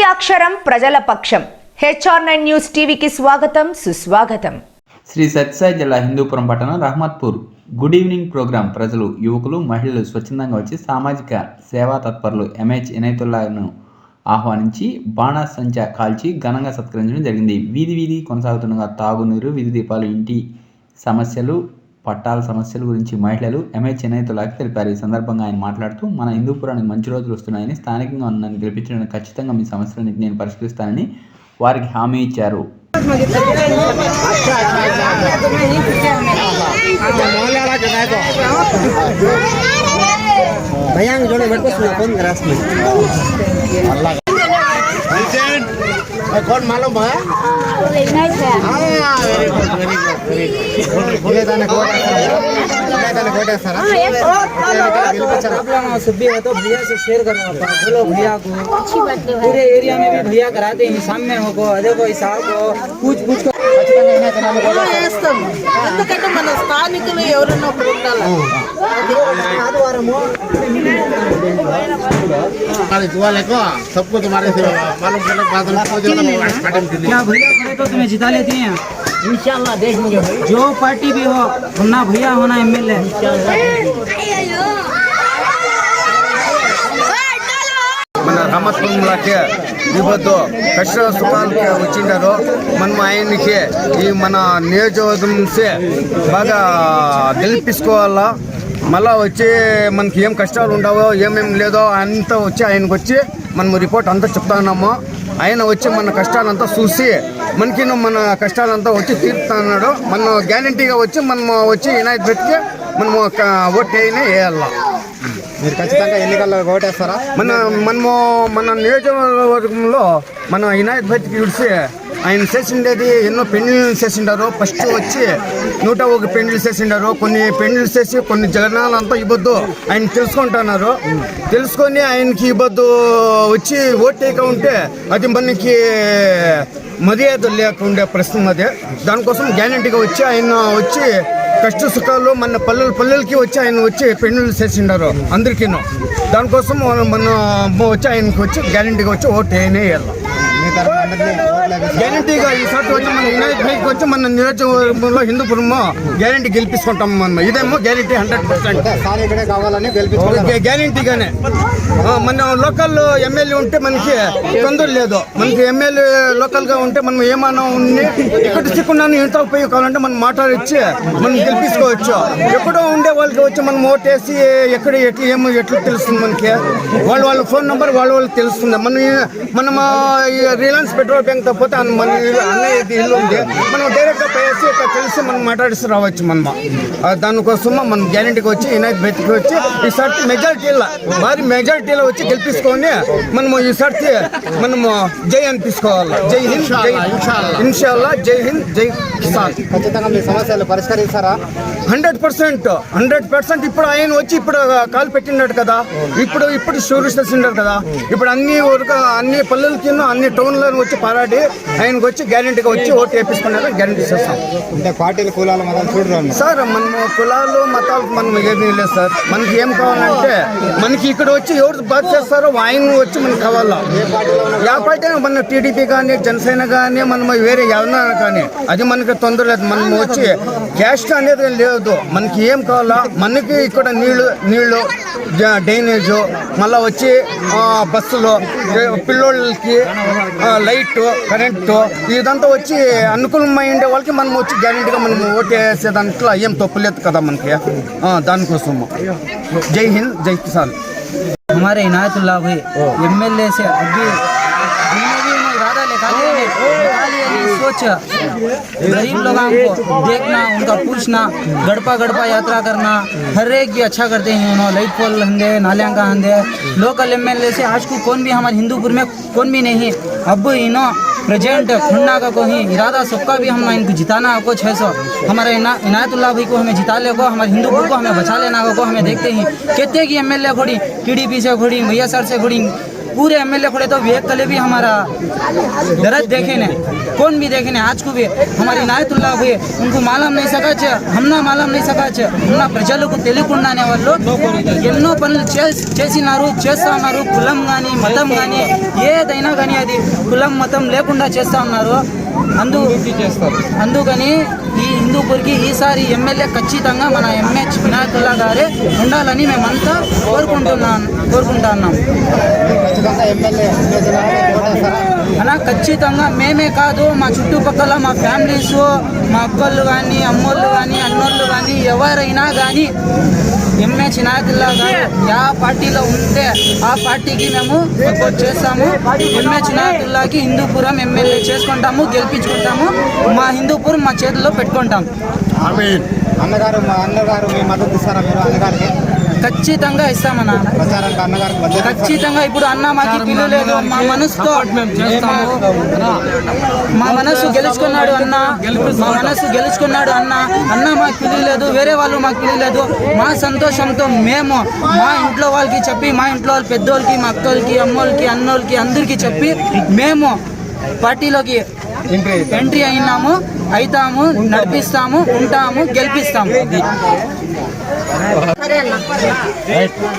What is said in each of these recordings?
ప్రతి అక్షరం ప్రజల పక్షం. HR9 న్యూస్ టీవీకి స్వాగతం, సుస్వాగతం. శ్రీ సత్యసాయి జిల్లా హిందూపురం పట్టణం రహమత్పూర్ గుడ్ ఈవినింగ్ ప్రోగ్రాం ప్రజలు, యువకులు, మహిళలు స్వచ్ఛందంగా వచ్చి సామాజిక సేవా తత్పరులు MH ఇనాయతుల్లాను ఆహ్వానించి బాణాసంచా కాల్చి ఘనంగా సత్కరించడం జరిగింది. వీధి కొనసాగుతుండగా తాగునీరు, వీధి దీపాలు, ఇంటి సమస్యలు, పట్టాల సమస్యల గురించి మహిళలు MH ఇనాయతుల్లాకి తెలిపారు. ఈ సందర్భంగా ఆయన మాట్లాడుతూ, మన హిందూపురానికి మంచి రోజులు వస్తున్నాయని, స్థానికంగా నన్ను గెలిపించడానికి ఖచ్చితంగా మీ సమస్యలన్నింటి నేను పరిష్కరిస్తానని వారికి హామీ ఇచ్చారు. कौन मालूम है? सभी है तो भैया से शेयर करो, बोलो भैया को पूरे एरिया में भी भैया कराते हैं. सामने हो को अदे को हिसाब को पूछ ఎందుకంటే మన స్థానికులు ఎవరైనా ఒకరు ఉండాలి. सबको तुम्हारे से मालूम क्या भैया करे तो तुम्हें जिता लेती हैं इंशाल्लाह. देखेंगे जो पार्टी भी हो, होना भैया होना MLA. మన రహమత్పురంలోకి ఇవ్వద్దు కష్ట సుఖాలకి వచ్చిండారు. మనం ఆయనకి ఈ మన నియోజకవర్గం నుంచి బాగా గెలిపించుకోవాలా. మళ్ళా వచ్చి మనకి ఏం కష్టాలు ఉండవో, ఏమేం లేదో అంతా వచ్చి ఆయనకు వచ్చి మనం రిపోర్ట్ అంతా చెప్తా ఉన్నాము. ఆయన వచ్చి మన కష్టాలంతా చూసి మనకి మన కష్టాలంతా వచ్చి తీరుతున్నాడు. మనం గ్యారంటీగా వచ్చి మనము వచ్చి వినాయక పెట్టి మనము ఓటు వేయాల. మీరు ఖచ్చితంగా ఎన్నికల్లో ఓటేస్తారా? మన నియోజకవర్గంలో మన వినాయక భక్తికి విడిచి ఆయన చేసిండేది ఎన్నో పెళ్లిళ్ళు చేసిండారు. ఫస్ట్ వచ్చి 101 పెళ్లిళ్ళు చేసిండారు. కొన్ని పెళ్లిళ్ళు చేసి కొన్ని జగనాలంతా ఇవ్వద్దు ఆయన తెలుసుకుంటున్నారు. తెలుసుకొని ఆయనకి ఇవ్వద్దు వచ్చి ఓటేక ఉంటే అది మనకి మర్యాద లేకుండే ప్రశ్న అదే. దానికోసం గ్యారంటీగా వచ్చి ఆయన వచ్చి కష్ట సుఖాలు మన పల్లెలకి వచ్చి ఆయన వచ్చి పెళ్లిళ్ళు చేసిండారు అందరికీ. దానికోసం మన వచ్చి ఆయనకి వచ్చి గ్యారంటీగా వచ్చి ఓటు వేయాలి. గ్యారంటీగా ఈసారి వచ్చి మన వినాయక వచ్చి మన నియోజకవర్గంలో హిందూపురం గ్యారంటీ గెలిపించుకుంటాం. మనం ఇదేమో గ్యారంటీ 100% కావాలని గ్యారంటీగానే. మన లోకల్ MLA ఉంటే మనకి తొందర లేదు. మనకి MLA లోకల్గా ఉంటే మనం ఏమన్నా ఉండి ఎక్కడ చిక్కున్నాను ఇంత ఉపయోగం కావాలంటే మనం మాట్లాడిచ్చి మనం గెలిపించుకోవచ్చు. ఎక్కడో ఉండే వాళ్ళకి వచ్చి మనం ఓటేసి ఎక్కడ ఎట్లా తెలుస్తుంది మనకి. వాళ్ళ ఫోన్ నెంబర్ వాళ్ళకి తెలుస్తుంది. మనం రిలయన్స్ పెట్రోల్ బ్యాంక్ తప్పితే మన అన్నయ్య ఇల్లు ఉంది. మనం డైరెక్ట్గా పోయేసి ఇక్కడ తెలిసి మనం మాట్లాడిసి రావచ్చు. మనం దానికోసం మనం గ్యారంటీకి వచ్చి వినాయక బయటకు వచ్చి ఈసారి మెజారిటీలో వచ్చి గెలిపించుకొని మనము ఈసారి మనము జై అనిపించుకోవాలి. జై హింద్, ఇన్షాల్లా జై హింద్, జై కిసాన్. ఖచ్చితంగా మీ సమస్యలు పరిష్కరిస్తారా? 100%. ఇప్పుడు ఆయన వచ్చి ఇప్పుడు కాలు పెట్టినాడు కదా. ఇప్పుడు షూరిస్ట్ చేసిండారు కదా. ఇప్పుడు అన్ని పల్లెలకి అన్ని టౌన్లో వచ్చి పారాడి ఆయనకు వచ్చి గ్యారంటీగా వచ్చి ఓటు వేపించుకున్నారు. గ్యారంటీ చేస్తాం. అంటే పార్టీలు కులాలు మతాలు చూడరు సార్. మనము కులాలు మతాలు మనం ఏమీ లేదు సార్. మనకి ఏం కావాలంటే మనకి ఇక్కడ వచ్చి ఎవరు బాధ చేస్తారో ఆయన వచ్చి మనకు కావాలా. యా పార్టీ మన TDP కానీ జనసేన కానీ మనం వేరే ఎవరైనా కానీ అది మనకి తొందర లేదు. మనం వచ్చి క్యాస్ట్ అనేది లేదు. మనకి ఏం కావాలా, మనకి ఇక్కడ నీళ్లు డ్రైనేజు, మళ్ళీ వచ్చి బస్సులు, పిల్లోళ్ళకి లైట్, కరెంటు, ఇదంతా వచ్చి అనుకూలమైండే వాళ్ళకి మనం వచ్చి గ్యారెంటీగా మనం ఓటు వేసే దాంట్లో ఏం తప్పులేదు కదా మనకి. దానికోసం జై హింద్, జై కిసాన్. हमारे इनायतुल्लाह भाई MLA से अभी सोच गरीब लोगों को देखना, उनका पूछना, गड़पा यात्रा करना, हर एक भी अच्छा करते हैं. उन्होंने लाइट पोल हंदे, नालियाँ का हंदे. लोकल MLA से आज को कौन भी हमारे हिंदूपुर में कौन भी नहीं. अब इनो प्रेजेंट खुन्ना का कोई इरादा सबका भी हम इनको जिताना को 600 हमारे इनायतुल्लाह भाई को हमें जिता ले को, हमारे हिंदूपुर को हमें बचा लेना को. हमें देखते हैं कहते हैं कि MLA घोड़ी TDP से घोड़ी, VSR से घोड़ी, पूरे एमएलए खड़े तो वे कले भी हमारा दर्द देखे ने, कौन भी देखे ने, आज को भी हमारी नायतुल्लाह हुए उनको मालूम नहीं सका हमना मालूम नहीं सका हमना ప్రజలకు తెలియకుండానే వాళ్ళు ఎన్నో పనులు చేసినారు, చేస్తా ఉన్నారు. కులం కానీ మతం కానీ ఏదైనా కానీ అది కులం మతం లేకుండా చేస్తా ఉన్నారు. అందుకని ఈ హిందూపూర్కి ఈసారి ఎమ్మెల్యే ఖచ్చితంగా మన ఎంహెచ్ వినాయకుల్లా గారే ఉండాలని మేమంతా కోరుకుంటున్నాం. అలా ఖచ్చితంగా మేమే కాదు, మా చుట్టుపక్కల మా ఫ్యామిలీస్, మా అక్కళ్ళు కానీ అమ్మోళ్ళు కానీ అన్నోళ్ళు కానీ ఎవరైనా కానీ ఎంహెచ్ వినాయకుల్లా గారు యా పార్టీలో ఉంటే ఆ పార్టీకి మేము సపోర్ట్ చేస్తాము. ఎంహెచ్ వినాయకుల్లాకి హిందూపురం ఎమ్మెల్యే చేసుకుంటాము, గెలిపించుకుంటాము. మా హిందూపురం మా చేతుల్లో పెట్టుకుంటాం. అన్నగారు మీ మద్దతు ఇస్తారా మీరు అన్నగారికి? ఖచ్చితంగా ఇస్తామన్నా, ఖచ్చితంగా. ఇప్పుడు అన్న మాకు పిలువలేదు, మా మనసుతో మా మనసు గెలుచుకున్నాడు అన్న, మా మనసు గెలుచుకున్నాడు అన్న మాకు పిలువలేదు, వేరే వాళ్ళు మాకు పిలువలేదు. మా సంతోషంతో మేము మా ఇంట్లో వాళ్ళకి చెప్పి, మా ఇంట్లో వాళ్ళ పెద్దోళ్ళకి, మా అక్కలకి, అమ్మోళ్ళకి, అన్నోళ్ళకి అందరికీ చెప్పి మేము పార్టీలోకి ఎంట్రీ అయినాము, అవుతాము, నడిపిస్తాము, ఉంటాము, గెలిపిస్తాము.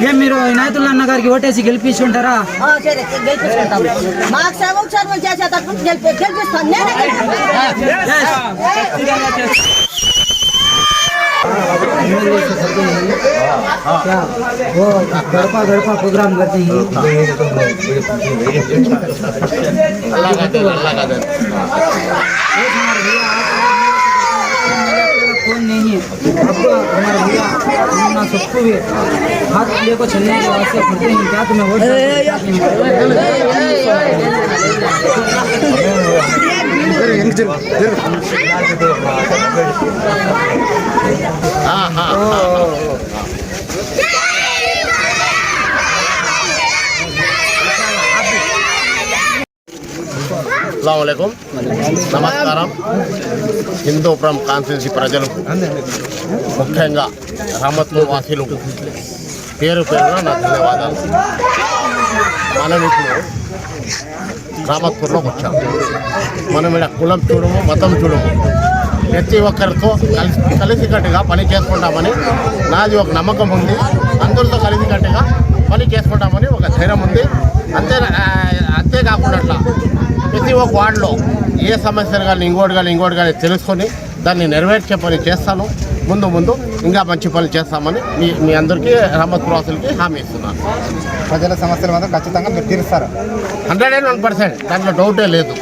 ఏం మీరు వినాయకుల్లా అన్న గారికి ఓటేసి గెలిపించుంటారా? वो गड़पा प्रोग्राम करते हैं। कोई नहीं है, अब हमारे भैया सबको भी हाथ लेकर चलने के वास्ते करते हैं। क्या तुम्हें वोट అస్సలాముఅలైకుం, నమస్కారం. హిందూపురం కాన్స్టిట్యున్సీ ప్రజలకు, ముఖ్యంగా రహమత్పూర్ వాసీలకు పేరు పేరున నా ధన్యవాదాలు. మనం ఇప్పుడు రహమత్పూర్లోకి వచ్చాము. మనం ఇక్కడ కులం చూడము, మతం చూడము, ప్రతి ఒక్కరితో కలిసికట్టుగా పని చేసుకుంటామని నాది ఒక నమ్మకం ఉంది. అందరితో కలిసికట్టుగా పని చేసుకుంటామని ఒక ధైర్యం ఉంది. అంతేకాకుండా ప్రతి ఒక్క వార్డులో ఏ సమస్యలు కానీ ఇంకోటి కానీ తెలుసుకొని దాన్ని నెరవేర్చే పని చేస్తాను. ముందు ఇంకా మంచి పనులు చేస్తామని మీ అందరికీ రహమత్పూర్ వాసులకి హామీ ఇస్తున్నాను. ప్రజల సమస్యలు మాత్రం ఖచ్చితంగా మీరు తీరుస్తారు. 101%, దాంట్లో డౌటే లేదు.